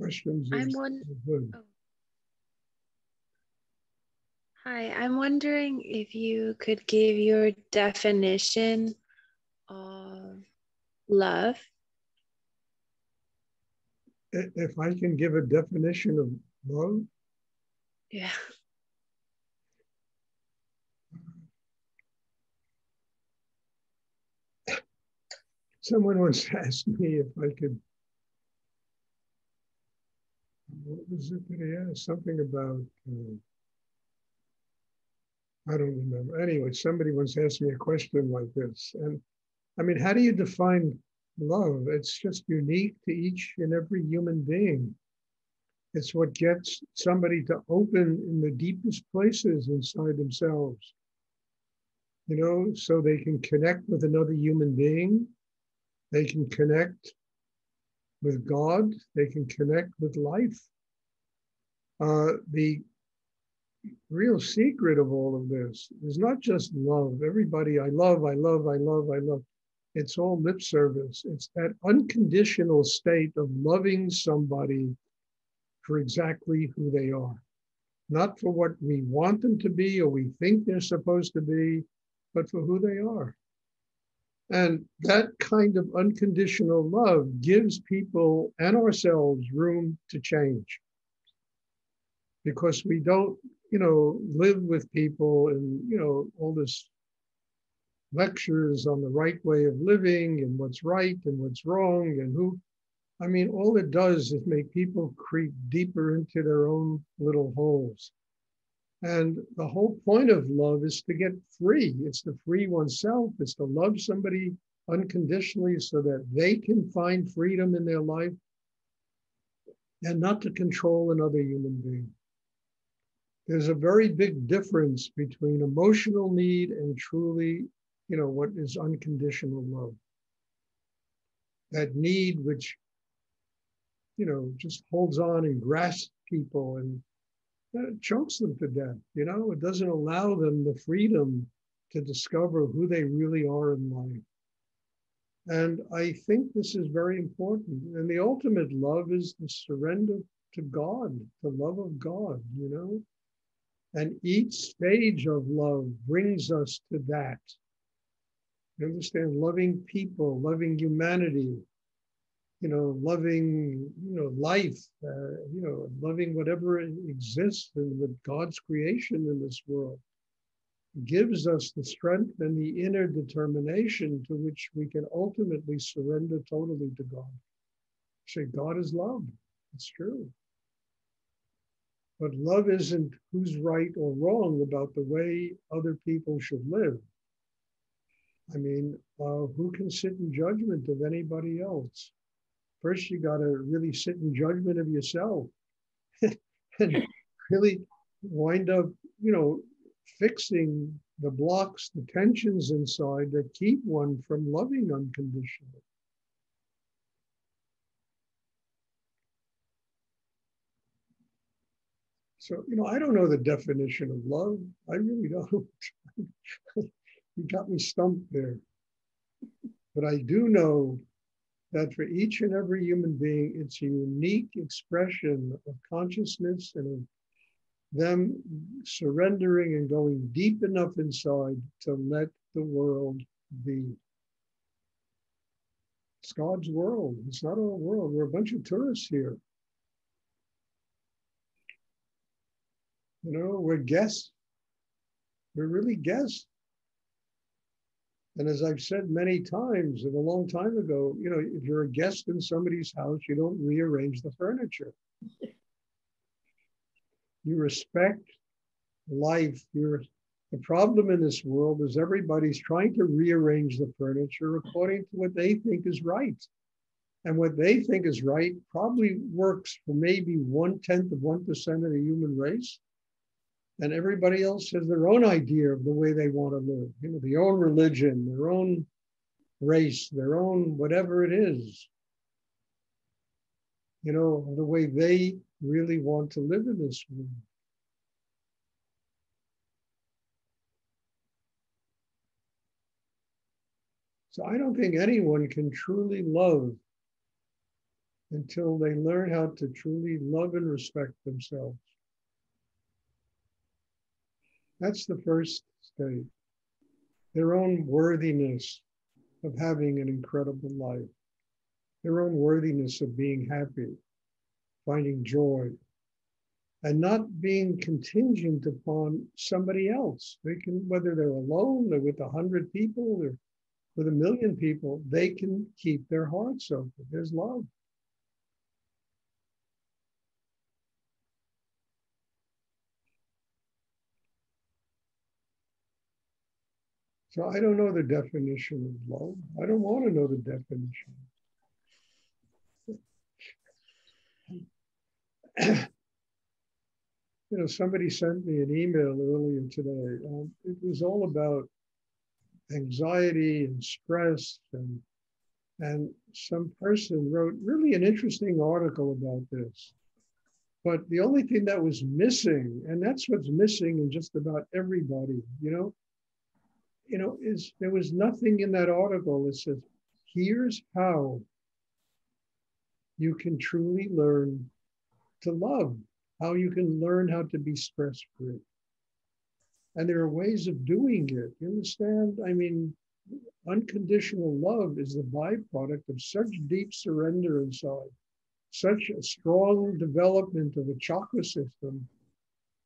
Questions I'm is one. good. Oh, hi. I'm wondering if you could give your definition of love. If I can give a definition of love, Yeah. someone once asked me if I could, what was it that he asked? Something about, I don't remember. Anyway, somebody once asked me a question like this. And I mean, how do you define love? It's just unique to each and every human being. It's what gets somebody to open in the deepest places inside themselves, so they can connect with another human being. They can connect with God. They can connect with life. The real secret of all of this is not just love. Everybody, I love, I love, I love, I love. It's all lip service. It's that unconditional state of loving somebody for exactly who they are, not for what we want them to be or we think they're supposed to be, but for who they are. And that kind of unconditional love gives people and ourselves room to change, because we don't, live with people and, all this lectures on the right way of living and what's right and what's wrong and who. I mean, all it does is make people creep deeper into their own little holes. And the whole point of love is to get free. It's to free oneself. It's to love somebody unconditionally so that they can find freedom in their life and not to control another human being. There's a very big difference between emotional need and truly, what is unconditional love. That need which, just holds on and grasps people and chokes them to death. It doesn't allow them the freedom to discover who they really are in life. And I think this is very important. And the ultimate love is the surrender to God, the love of God, And each stage of love brings us to that. You understand? Loving people, loving humanity, loving, life, loving whatever exists and with God's creation in this world, gives us the strength and the inner determination to which we can ultimately surrender totally to God. Say, God is love. It's true. But love isn't who's right or wrong about the way other people should live. I mean, who can sit in judgment of anybody else? First, you got to really sit in judgment of yourself and really wind up, fixing the blocks, the tensions inside that keep one from loving unconditionally. So, I don't know the definition of love. I really don't. You got me stumped there. But I do know that for each and every human being, it's a unique expression of consciousness and of them surrendering and going deep enough inside to let the world be. It's God's world. It's not our world. We're a bunch of tourists here. We're guests. We're really guests. And as I've said many times, and a long time ago, if you're a guest in somebody's house, you don't rearrange the furniture. You respect life. The problem in this world is everybody's trying to rearrange the furniture according to what they think is right. And what they think is right probably works for maybe 1/10 of 1% of the human race. And everybody else has their own idea of the way they want to live, their own religion, their own race, their own whatever it is, the way they really want to live in this world. So I don't think anyone can truly love until they learn how to truly love and respect themselves. That's the first stage. Their own worthiness of having an incredible life, their own worthiness of being happy, finding joy, and not being contingent upon somebody else. They can, whether they're alone or with 100 people or with 1,000,000 people, they can keep their hearts open. There's love. So I don't know the definition of love. I don't want to know the definition. Somebody sent me an email earlier today. It was all about anxiety and stress, and some person wrote really an interesting article about this. But the only thing that was missing, and that's what's missing in just about everybody, is there was nothing in that article that says, here's how you can truly learn to love, how you can learn how to be stress-free. And there are ways of doing it. You understand? I mean, unconditional love is the byproduct of such deep surrender inside, such a strong development of a chakra system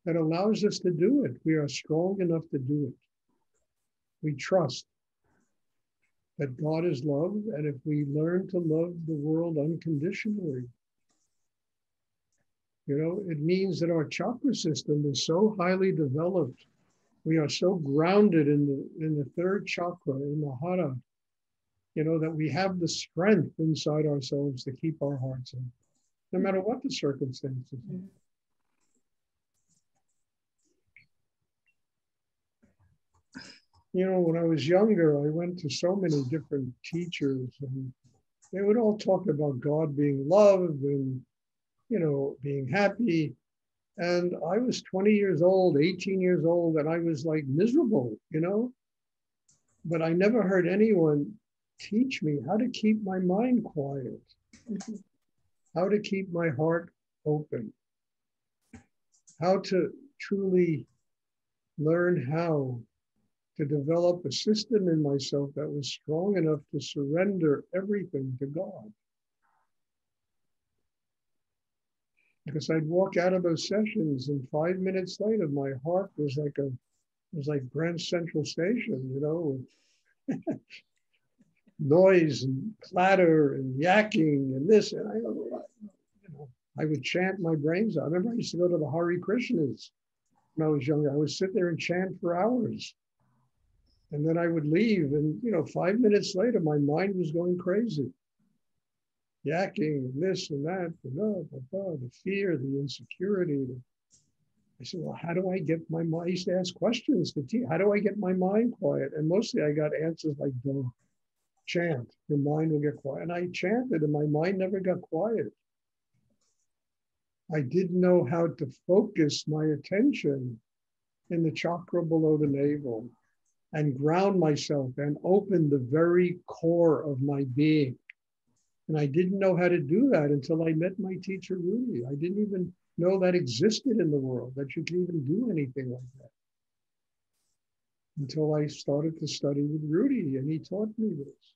that allows us to do it. We are strong enough to do it. We trust that God is love, and if we learn to love the world unconditionally, it means that our chakra system is so highly developed. We are so grounded in the third chakra, in the hara, that we have the strength inside ourselves to keep our hearts in, no matter what the circumstances. When I was younger, I went to so many different teachers, and they would all talk about God being love and, being happy. And I was 20 years old, 18 years old, and I was like miserable, but I never heard anyone teach me how to keep my mind quiet, how to keep my heart open, how to truly learn how to develop a system in myself that was strong enough to surrender everything to God. Because I'd walk out of those sessions and 5 minutes later, my heart was like Grand Central Station, noise and clatter and yakking and this. And I would chant my brains out. I remember I used to go to the Hare Krishnas when I was younger. I would sit there and chant for hours. And then I would leave, and 5 minutes later, my mind was going crazy. Yakking, this and that, the fear, the insecurity. I said, well, how do I get my mind? I used to ask questions to teach. How do I get my mind quiet? And mostly I got answers like, don't chant, your mind will get quiet. And I chanted, and my mind never got quiet. I didn't know how to focus my attention in the chakra below the navel and ground myself and open the very core of my being. And I didn't know how to do that until I met my teacher, Rudy. I didn't even know that existed in the world, that you can even do anything like that. Until I started to study with Rudy, and he taught me this.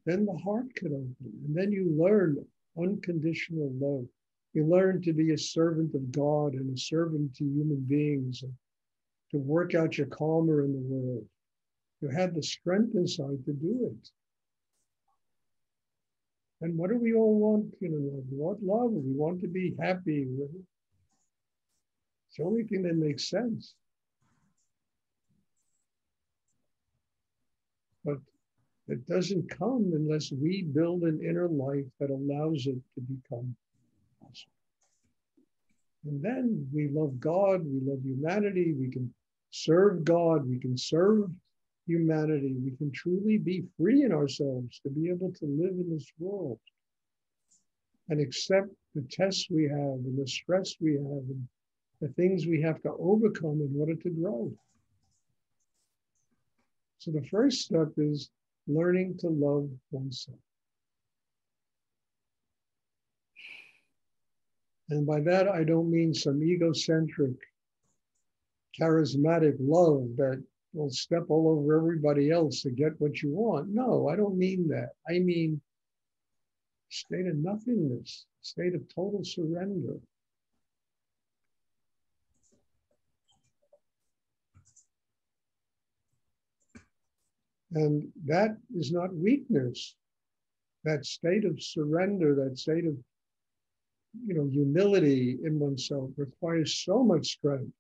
Then the heart could open, and then you learn unconditional love. You learn to be a servant of God and a servant to human beings, and to work out your karma in the world. You had the strength inside to do it. And what do we all want? We want love. We want to be happy. It's the only thing that makes sense. But it doesn't come unless we build an inner life that allows it to become possible. And then we love God, we love humanity, we can serve God, we can serve humanity, we can truly be free in ourselves to be able to live in this world and accept the tests we have and the stress we have and the things we have to overcome in order to grow. So the first step is learning to love oneself. And by that, I don't mean some egocentric, charismatic love that will step all over everybody else to get what you want. No, I don't mean that. I mean state of nothingness, state of total surrender. And that is not weakness. That state of surrender, that state of humility in oneself requires so much strength,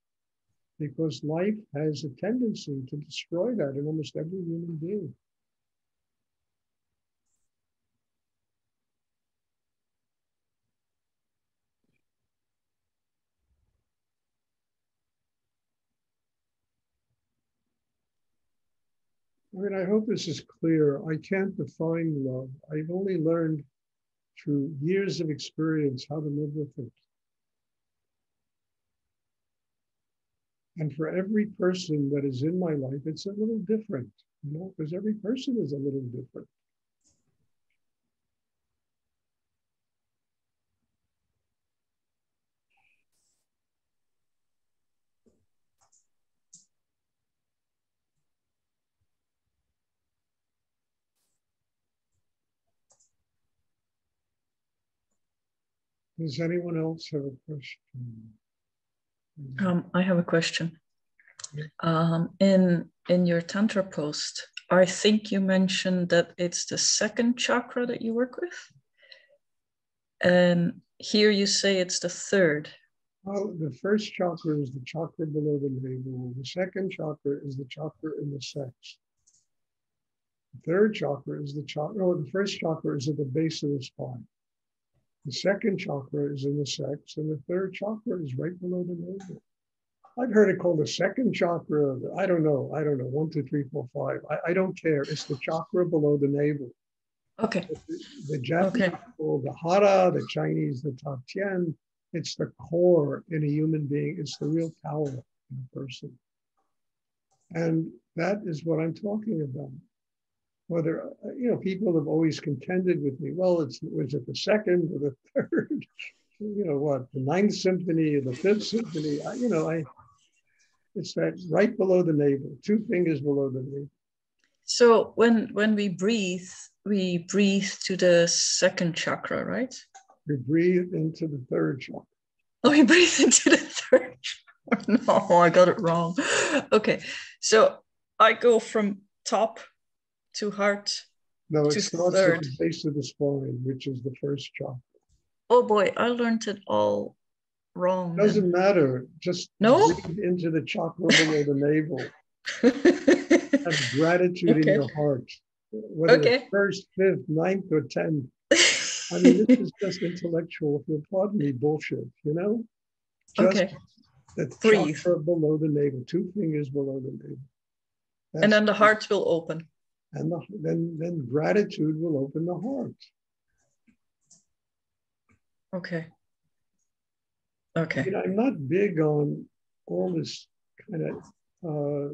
because life has a tendency to destroy that in almost every human being. I mean, I hope this is clear. I can't define love. I've only learned through years of experience how to live with it. And for every person that is in my life, it's a little different, because every person is a little different. Does anyone else have a question? I have a question. In your Tantra post, I think you mentioned that it's the second chakra that you work with. And here you say it's the third. Well, the first chakra is the chakra below the navel. The second chakra is the chakra in the sex. The third chakra is the chakra. No, the first chakra is at the base of the spine. The second chakra is in the sex, and the third chakra is right below the navel. I've heard it called the second chakra. I don't know. 1, 2, 3, 4, 5. I don't care. It's the chakra below the navel. Okay. The Japanese call the hara, the Chinese the tatien. It's the core in a human being. It's the real power in a person. And that is what I'm talking about. Whether, people have always contended with me, well, was it the second or the third? The ninth symphony or the fifth symphony? It's that right below the navel, 2 fingers below the navel. So when we breathe to the second chakra, right? We breathe into the third chakra. Oh, we breathe into the third chakra. No, I got it wrong. Okay, so I go from top to heart. No, it to starts third. at the base of the spine, which is the first chakra. Oh boy, I learned it all wrong. Doesn't matter. Just breathe into the chakra below the navel. Have gratitude in your heart. Whether it's first, fifth, ninth, or 10th. I mean, this is just intellectual, if you'll pardon me, bullshit, Just the chakra below the navel, 2 fingers below the navel. And then the heart will open. And then gratitude will open the heart. Okay. I'm not big on all this kind of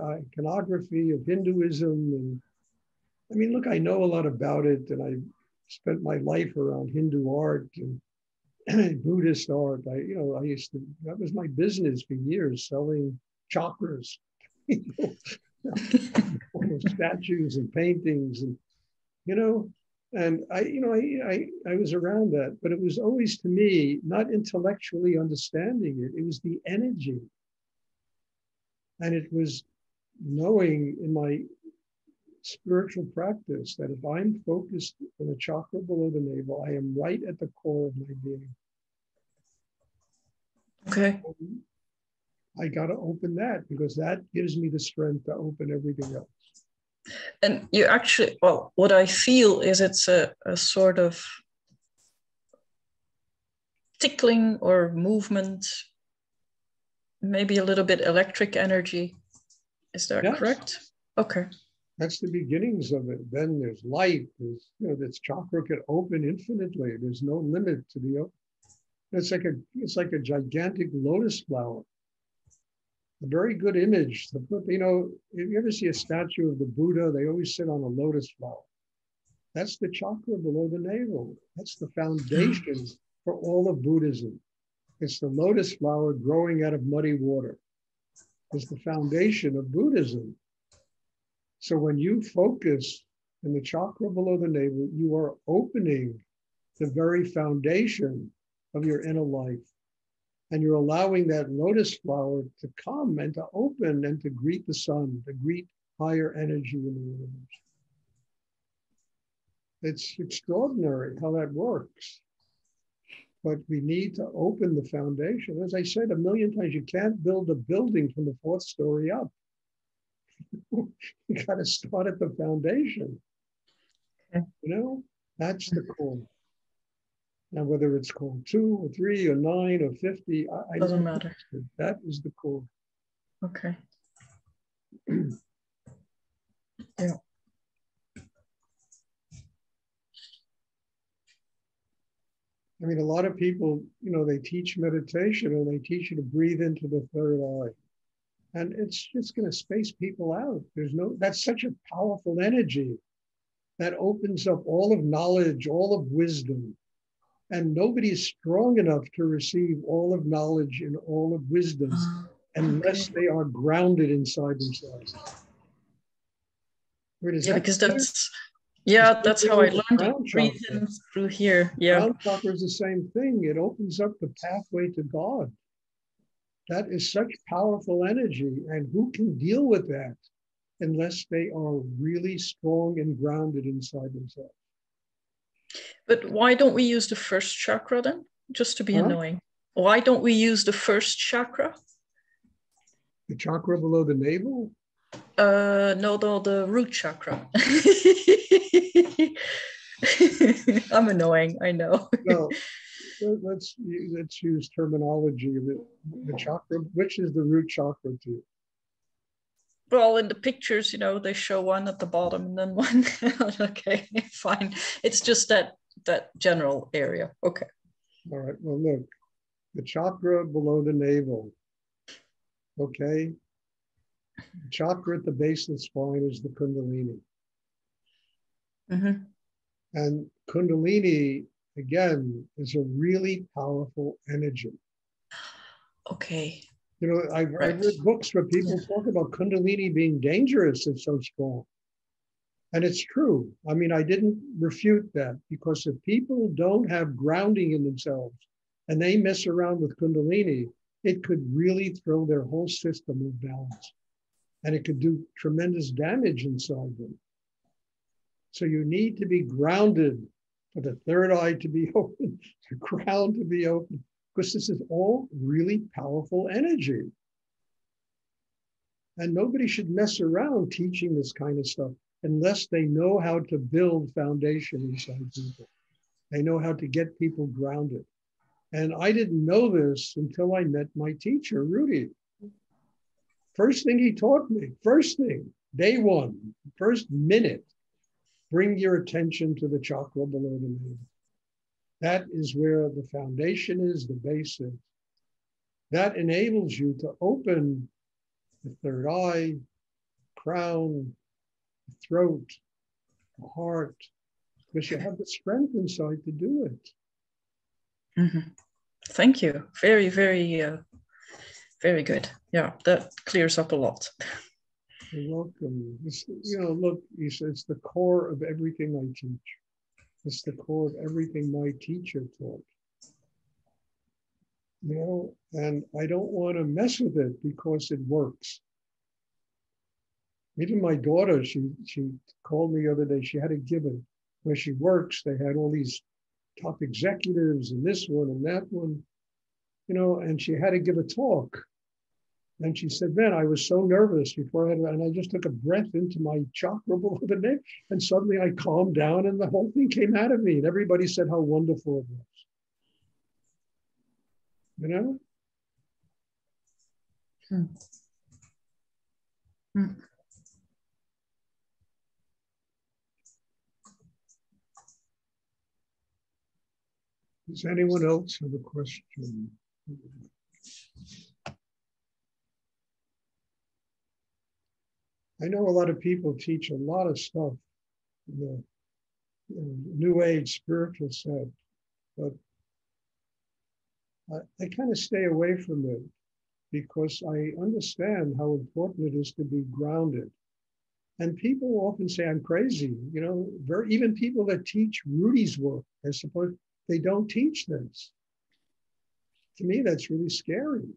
iconography of Hinduism. And look, I know a lot about it, and I spent my life around Hindu art and Buddhist art. That was my business for years, selling chakras, statues and paintings, and and I was around that, but it was always, to me, not intellectually understanding it. It was the energy. And it was knowing in my spiritual practice that if I'm focused on the chakra below the navel, I am right at the core of my being. Okay. I got to open that, because that gives me the strength to open everything else. And you actually, what I feel is it's a sort of tickling or movement, maybe a little bit electric energy. Is that correct? Okay. That's the beginnings of it. Then there's light. There's, this chakra could open infinitely. There's no limit to the open. It's like a gigantic lotus flower. A very good image to put, if you ever see a statue of the Buddha, they always sit on a lotus flower. That's the chakra below the navel. That's the foundation for all of Buddhism. It's the lotus flower growing out of muddy water. It's the foundation of Buddhism. So when you focus in the chakra below the navel, you are opening the very foundation of your inner life. And you're allowing that lotus flower to come and to open and to greet the sun, to greet higher energy in the universe. It's extraordinary how that works. But we need to open the foundation. As I said a million times, you can't build a building from the fourth story up. You got to start at the foundation. Okay. You know, that's the core. Now, whether it's called 2 or 3 or 9 or 50, I Doesn't matter. That is the core. Okay. Yeah. I mean, a lot of people, you know, they teach meditation and they teach you to breathe into the third eye. And it's just going to space people out. That's such a powerful energy that opens up all of knowledge, all of wisdom. And nobody is strong enough to receive all of knowledge and all of wisdom unless they are grounded inside themselves. Yeah, because that's how I learned to breathe in through here. Yeah. Ground chakra is the same thing. It opens up the pathway to God. That is such powerful energy. And who can deal with that unless they are really strong and grounded inside themselves? But why don't we use the first chakra then? Just to be annoying. Why don't we use the first chakra? The chakra below the navel? No, the root chakra. I'm annoying, I know. No, let's use terminology. The chakra, which is the root chakra to you? Well, in the pictures, you know, they show one at the bottom and then one. Okay, fine. It's just that general area. Okay. All right. Well, look, the chakra below the navel. Okay. The chakra at the base of the spine is the Kundalini. Mm-hmm. And Kundalini, again, is a really powerful energy. Okay. You know, I've read books where people talk about Kundalini being dangerous. It's so strong. And it's true. I mean, I didn't refute that, because if people don't have grounding in themselves and they mess around with Kundalini, it could really throw their whole system off balance. And it could do tremendous damage inside them. So you need to be grounded, for the third eye to be open, the crown to be open, because this is all really powerful energy. And nobody should mess around teaching this kind of stuff unless they know how to build foundation inside people. They know how to get people grounded. And I didn't know this until I met my teacher, Rudy. First thing he taught me, first thing, day one, first minute, bring your attention to the chakra below the navel. That is where the foundation is, the base is. That enables you to open the third eye, crown, the throat, the heart, because you have the strength inside to do it. Mm-hmm. Thank you. Very, very, very good. Yeah, that clears up a lot. You're welcome. You know, look, it's the core of everything I teach. It's the core of everything my teacher taught. You know, and I don't want to mess with it because it works. Even my daughter, she called me the other day. She had a given where she works. They had all these top executives and this one and that one, you know, and she had to give a talk. And she said, man, I was so nervous before and I just took a breath into my chakra below the neck, and suddenly I calmed down and the whole thing came out of me. And everybody said how wonderful it was. You know? Does anyone else have a question? I know a lot of people teach a lot of stuff. New Age spiritual set, but I kind of stay away from it because I understand how important it is to be grounded. And people often say I'm crazy, even people that teach Rudy's work, I suppose they don't teach this. To me, that's really scary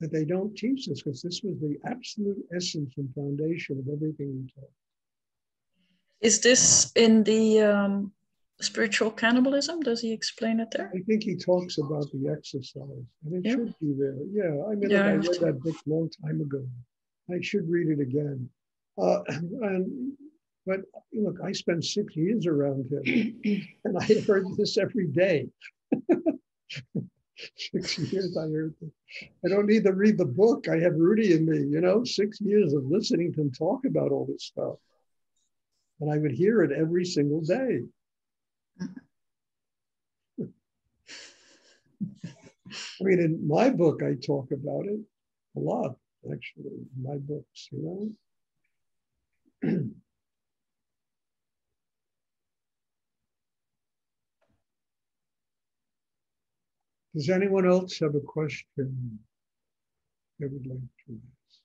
that they don't teach this, because this was the absolute essence and foundation of everything we taught. Is this in the spiritual cannibalism? Does he explain it there? I think he talks about the exercise, and it should be there. Yeah, I mean, Yeah, look, I read that book a long time ago. I should read it again. But look, I spent 6 years around him, and I heard this every day. 6 years I heard this. I don't need to read the book. I have Rudy in me, 6 years of listening to him talk about all this stuff. And I would hear it every single day. I mean, in my book, I talk about it a lot, actually, in my books, Does anyone else have a question they would like to ask?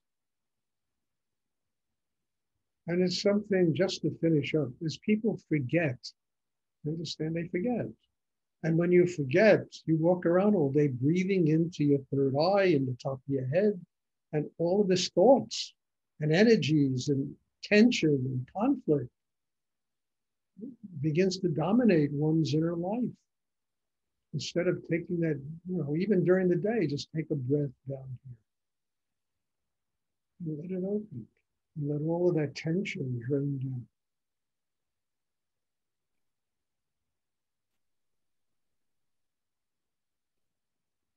And it's something, just to finish up, is people forget. Understand? They forget. And when you forget, you walk around all day breathing into your third eye, in the top of your head, and all of this thoughts and energies and tension and conflict begins to dominate one's inner life. Instead of taking that, even during the day, just take a breath down here. And let it open. And let all of that tension drain down.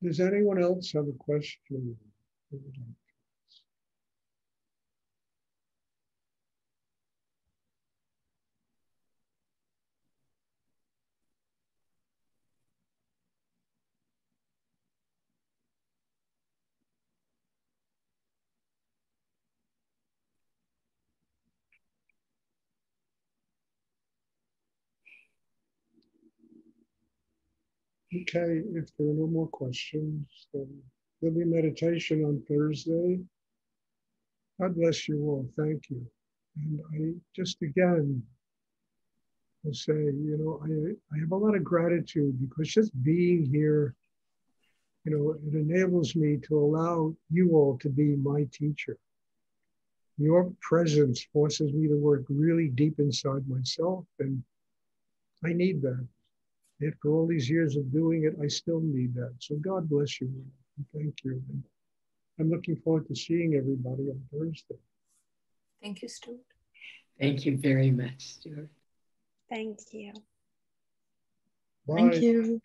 Does anyone else have a question? Okay, if there are no more questions, then there'll be meditation on Thursday. God bless you all. Thank you. And I just again will say, I have a lot of gratitude, because just being here, it enables me to allow you all to be my teacher. Your presence forces me to work really deep inside myself, and I need that. After all these years of doing it, I still need that. So God bless you. Thank you. And I'm looking forward to seeing everybody on Thursday. Thank you, Stuart. Thank you very much, Stuart. Thank you. Bye. Thank you.